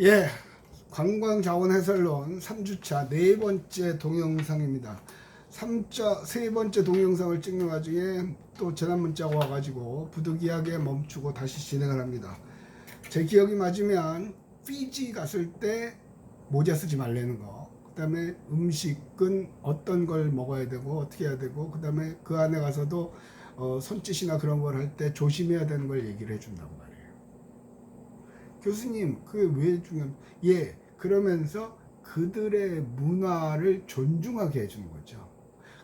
예, 관광자원해설론 3주차 네 번째 동영상입니다. 세 번째 동영상을 찍는 와중에 또 전화 문자가 와가지고 부득이하게 멈추고 다시 진행을 합니다. 제 기억이 맞으면 피지 갔을 때 모자 쓰지 말라는 거, 그 다음에 음식은 어떤 걸 먹어야 되고 어떻게 해야 되고, 그 다음에 그 안에 가서도 손짓이나 그런 걸 할 때 조심해야 되는 걸 얘기를 해준다고 말이에요. 교수님, 그게 왜 중요한? 예, 그러면서 그들의 문화를 존중하게 해주는 거죠.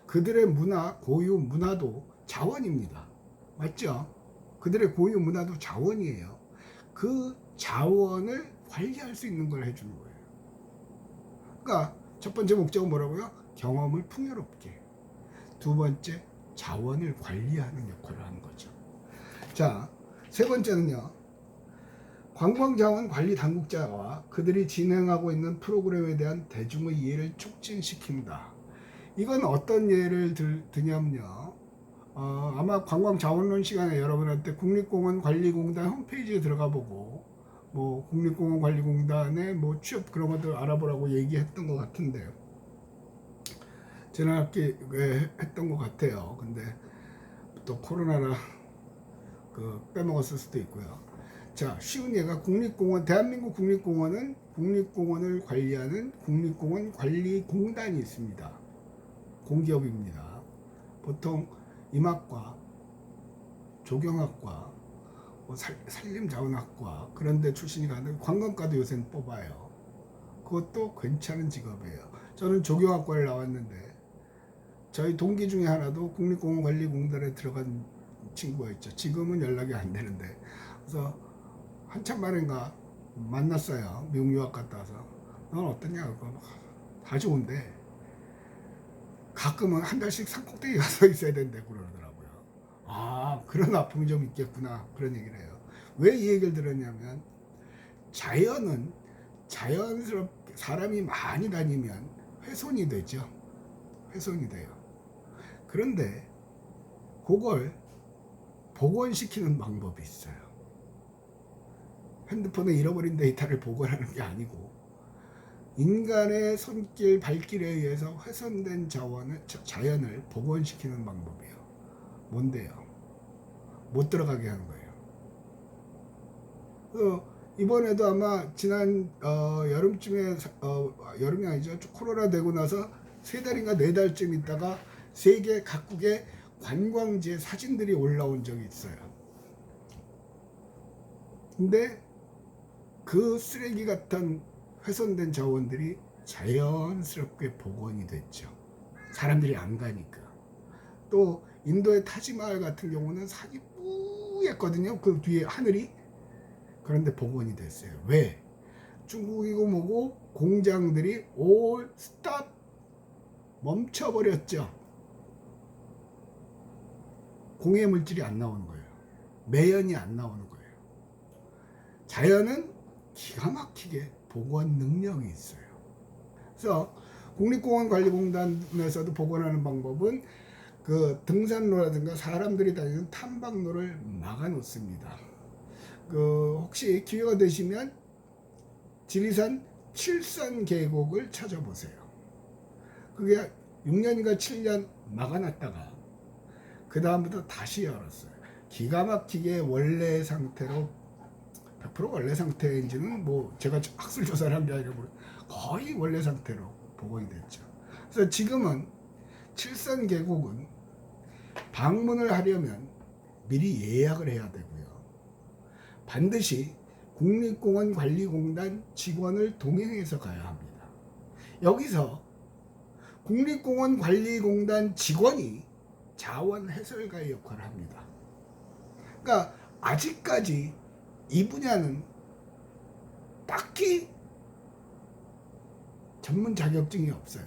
그들의 문화, 고유 문화도 자원입니다. 맞죠? 그들의 고유 문화도 자원이에요. 그 자원을 관리할 수 있는 걸 해주는 거예요. 그러니까 첫 번째 목적은 뭐라고요? 경험을 풍요롭게. 두 번째, 자원을 관리하는 역할을 하는 거죠. 자, 세 번째는요. 관광자원 관리 당국자와 그들이 진행하고 있는 프로그램에 대한 대중의 이해를 촉진시킨다. 이건 어떤 예를 드냐면요. 아마 관광자원론 시간에 여러분한테 국립공원관리공단 홈페이지에 들어가 보고 뭐 국립공원관리공단의 뭐 취업 그런 것들 알아보라고 얘기했던 것 같은데요. 지난 학기에 했던 것 같아요. 근데 또 코로나라 빼먹었을 수도 있고요. 자, 쉬운 예가 대한민국 국립공원은 국립공원을 관리하는 국립공원관리공단이 있습니다. 공기업입니다. 보통 임학과, 조경학과, 산림자원학과 그런 데 출신이 가는데 관광과도 요새는 뽑아요. 그것도 괜찮은 직업이에요. 저는 조경학과를 나왔는데 저희 동기 중에 하나도 국립공원관리공단에 들어간 친구가 있죠. 지금은 연락이 안 되는데. 그래서 한참 만인가 만났어요. 미국 유학 갔다 와서. 넌 어떠냐? 다 좋은데 가끔은 한 달씩 산꼭대기 가서 있어야 된다고 그러더라고요. 아, 그런 아픔이 좀 있겠구나. 그런 얘기를 해요. 왜 이 얘기를 들었냐면 자연은 자연스럽게 사람이 많이 다니면 훼손이 되죠. 훼손이 돼요. 그런데 그걸 복원시키는 방법이 있어요. 핸드폰에 잃어버린 데이터를 복원하는 게 아니고 인간의 손길, 발길에 의해서 훼손된 자연을 복원시키는 방법이에요. 뭔데요? 못 들어가게 하는 거예요. 이번에도 아마 지난 여름쯤에 여름이 아니죠. 코로나 되고 나서 3달인가 4달쯤 있다가 세계 각국의 관광지의 사진들이 올라온 적이 있어요. 근데 그 쓰레기 같은 훼손된 자원들이 자연스럽게 복원이 됐죠. 사람들이 안 가니까. 또 인도의 타지마할 같은 경우는 산이 뿌였거든요. 그 뒤에 하늘이. 그런데 복원이 됐어요. 왜? 중국이고 뭐고 공장들이 올 스탑 멈춰버렸죠. 공해 물질이 안 나오는 거예요. 매연이 안 나오는 거예요. 자연은 기가 막히게 복원 능력이 있어요. 그래서 국립공원관리공단에서도 복원하는 방법은 그 등산로라든가 사람들이 다니는 탐방로를 막아 놓습니다. 혹시 기회가 되시면 지리산 칠산 계곡을 찾아보세요. 그게 6년인가 7년 막아놨다가 그 다음부터 다시 열었어요. 기가 막히게 원래 상태로 100% 원래 상태인지는 뭐 제가 학술 조사를 한 게 아니라 거의 원래 상태로 복원이 됐죠. 그래서 지금은 칠산 계곡은 방문을 하려면 미리 예약을 해야 되고요. 반드시 국립공원관리공단 직원을 동행해서 가야 합니다. 여기서 국립공원관리공단 직원이 자원 해설가의 역할을 합니다. 그러니까 아직까지 이 분야는 딱히 전문 자격증이 없어요.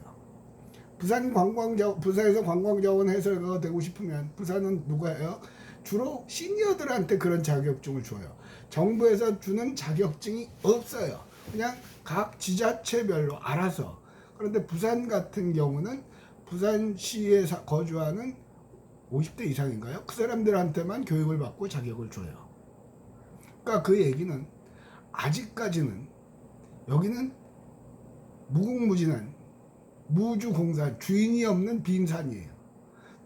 부산에서 관광자원 해설가가 되고 싶으면 부산은 누가요? 주로 시니어들한테 그런 자격증을 줘요. 정부에서 주는 자격증이 없어요. 그냥 각 지자체별로 알아서. 그런데 부산 같은 경우는 부산시에 거주하는 50대 이상인가요? 그 사람들한테만 교육을 받고 자격을 줘요. 그러니까 그 얘기는 아직까지는 여기는 무궁무진한 무주공산, 주인이 없는 빈산이에요.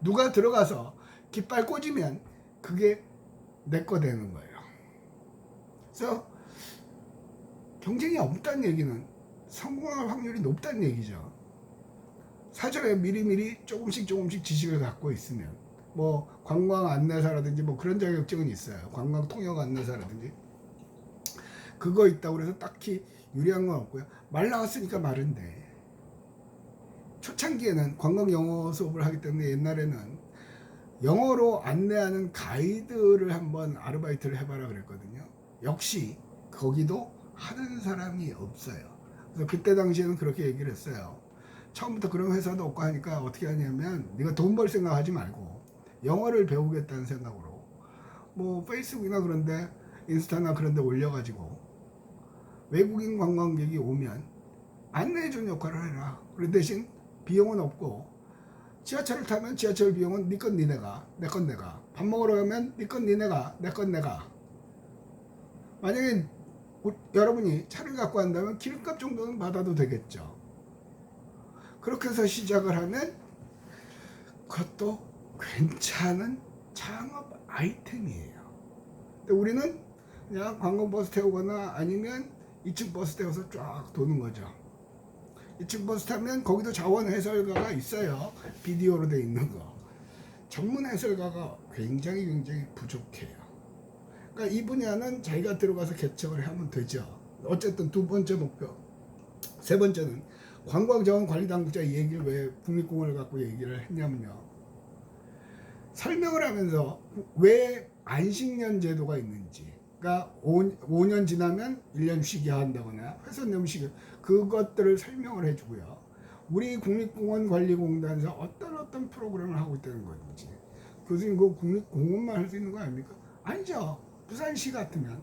누가 들어가서 깃발 꽂으면 그게 내 거 되는 거예요. 그래서 경쟁이 없다는 얘기는 성공할 확률이 높다는 얘기죠. 사전에 미리미리 조금씩 지식을 갖고 있으면, 뭐 관광 안내사라든지 뭐 그런 자격증은 있어요. 관광 통역 안내사라든지 그거 있다고 그래서 딱히 유리한 건 없고요. 말 나왔으니까 말인데, 초창기에는 관광 영어 수업을 하기 때문에 옛날에는 영어로 안내하는 가이드를 한번 아르바이트를 해봐라 그랬거든요. 역시 거기도 하는 사람이 없어요. 그래서 그때 당시에는 그렇게 얘기를 했어요. 처음부터 그런 회사도 없고 하니까 어떻게 하냐면, 네가 돈 벌 생각 하지 말고 영어를 배우겠다는 생각으로 뭐 페이스북이나 그런데, 인스타나 그런데 올려가지고 외국인 관광객이 오면 안내해주는 역할을 해라. 그 대신 비용은 없고, 지하철을 타면 지하철 비용은 네 건 니네가, 내 건 내가. 밥 먹으러 가면 네 건 니네가, 내 건 내가. 만약에 여러분이 차를 갖고 한다면 기름값 정도는 받아도 되겠죠. 그렇게 해서 시작을 하면 그것도 괜찮은 창업 아이템이에요. 근데 우리는 그냥 관광버스 태우거나 아니면 2층 버스 태워서 쫙 도는 거죠. 2층 버스 타면 거기도 자원 해설가가 있어요. 비디오로 돼 있는 거. 전문 해설가가 굉장히 부족해요. 그러니까 이 분야는 자기가 들어가서 개척을 하면 되죠. 어쨌든 두 번째 목표. 세 번째는 관광자원관리당국자 얘기를 왜 국립공원을 갖고 얘기를 했냐면요. 설명을 하면서 왜 안식년 제도가 있는지, 그러니까 5년 지나면 1년 쉬게 한다거나 회선염 쉬게, 그것들을 설명을 해주고요. 우리 국립공원관리공단에서 어떤 프로그램을 하고 있다는 건지. 교수님, 그 국립공원만 할 수 있는 거 아닙니까? 아니죠. 부산시 같으면,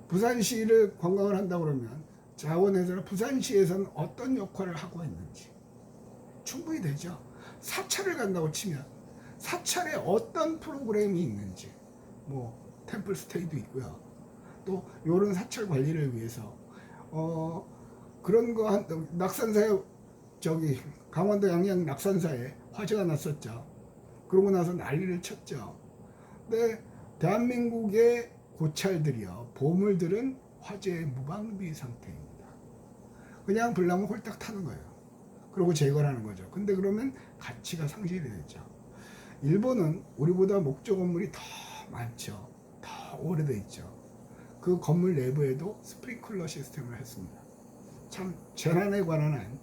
부산시를 관광을 한다 그러면 자원에서는 부산시에서는 어떤 역할을 하고 있는지 충분히 되죠. 사찰을 간다고 치면 사찰에 어떤 프로그램이 있는지, 뭐 템플스테이도 있고요. 또 이런 사찰 관리를 위해서 그런 거 낙산사에, 저기 강원도 양양 낙산사에 화재가 났었죠. 그러고 나서 난리를 쳤죠. 근데 대한민국의 고찰들이요, 보물들은 화재의 무방비 상태입니다. 그냥 불나면 홀딱 타는 거예요. 그리고 제거를 하는 거죠. 근데 그러면 가치가 상실이 되죠. 일본은 우리보다 목조 건물이 더 많죠. 더 오래돼 있죠. 그 건물 내부에도 스프링클러 시스템을 했습니다. 참 재난에 관한 한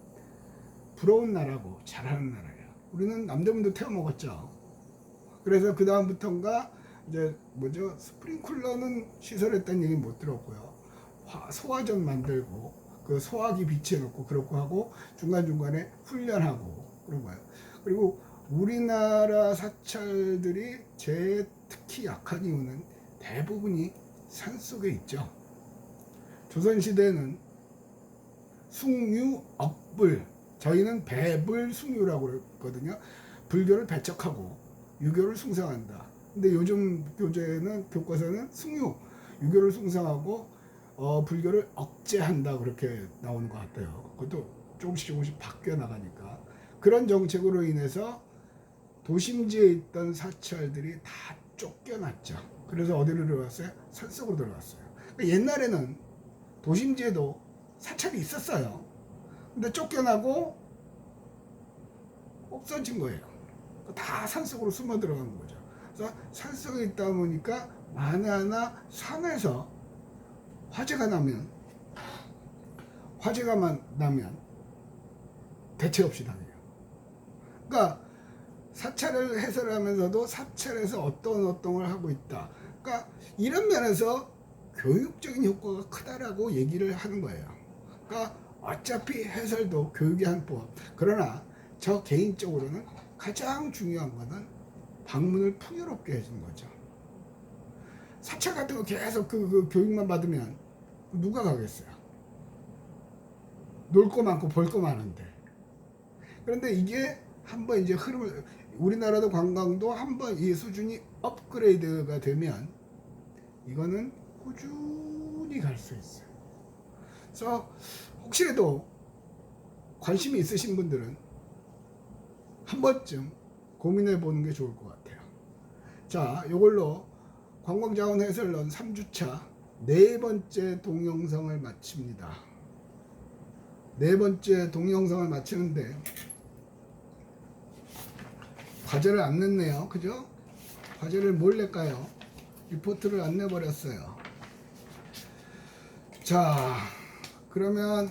부러운 나라고 잘하는 나라예요. 우리는 남대문도 태워 먹었죠. 그래서 그 다음부터인가 이제 뭐죠, 스프링클러는 시설했다는 얘기 못 들었고요. 소화전 만들고 그 소화기 비치해놓고 그렇고 하고 중간중간에 훈련하고 그런 거예요. 그리고 우리나라 사찰들이 특히 약한 이유는 대부분이 산속에 있죠. 조선시대는 숭유, 억불, 저희는 배불 숭유라고 그랬거든요. 불교를 배척하고 유교를 숭상한다. 근데 요즘 교과서는 숭유, 유교를 숭상하고 불교를 억제한다, 그렇게 나오는 것 같아요. 그것도 조금씩 바뀌어 나가니까. 그런 정책으로 인해서 도심지에 있던 사찰들이 다 쫓겨났죠. 그래서 어디로 들어갔어요? 산속으로 들어갔어요. 그러니까 옛날에는 도심지에도 사찰이 있었어요. 근데 쫓겨나고 없어진 거예요. 다 산속으로 숨어 들어간 거죠. 그래서 산속에 있다 보니까 만에 하나 산에서 화재가 나면 대책 없이 당해요. 그러니까 사찰을 해설하면서도 사찰에서 어떤 걸 하고 있다. 그러니까 이런 면에서 교육적인 효과가 크다라고 얘기를 하는 거예요. 그러니까 어차피 해설도 교육의 한 포함. 그러나 저 개인적으로는 가장 중요한 거는 방문을 풍요롭게 해주는 거죠. 사찰 같은 거 계속 그 교육만 받으면 누가 가겠어요? 놀 거 많고 볼 거 많은데. 그런데 이게 한번 이제 흐름을, 우리나라도 관광도 한번 이 수준이 업그레이드가 되면 이거는 꾸준히 갈 수 있어요. 그래서 혹시라도 관심이 있으신 분들은 한 번쯤 고민해 보는 게 좋을 것 같아요. 자, 이걸로 관광자원 해설론 3주차 네 번째 동영상을 마칩니다. 네 번째 동영상을 마치는데 과제를 안 냈네요. 그죠? 과제를 뭘 낼까요? 리포트를 안 내버렸어요. 자, 그러면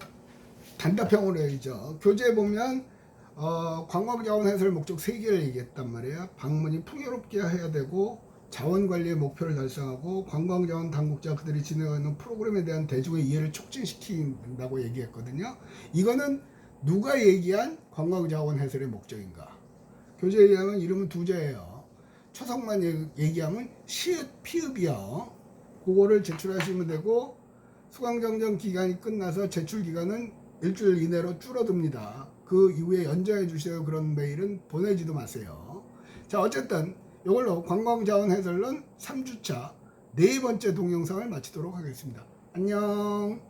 단답형으로 해야죠. 교재에 보면 관광자원 해설 목적 3개를 얘기했단 말이에요. 방문이 풍요롭게 해야 되고, 자원관리의 목표를 달성하고, 관광자원 당국자 그들이 진행하는 프로그램에 대한 대중의 이해를 촉진시킨다고 얘기했거든요. 이거는 누가 얘기한 관광자원 해설의 목적인가? 교재에 의하면 이름은 두자예요. 초성만 얘기하면 시읒, 피읍이요. 그거를 제출하시면 되고, 수강정정 기간이 끝나서 제출 기간은 일주일 이내로 줄어듭니다. 그 이후에 연장해 주세요. 그런 메일은 보내지도 마세요. 자, 어쨌든 이걸로 관광자원 해설론 3주차 네 번째 동영상을 마치도록 하겠습니다. 안녕.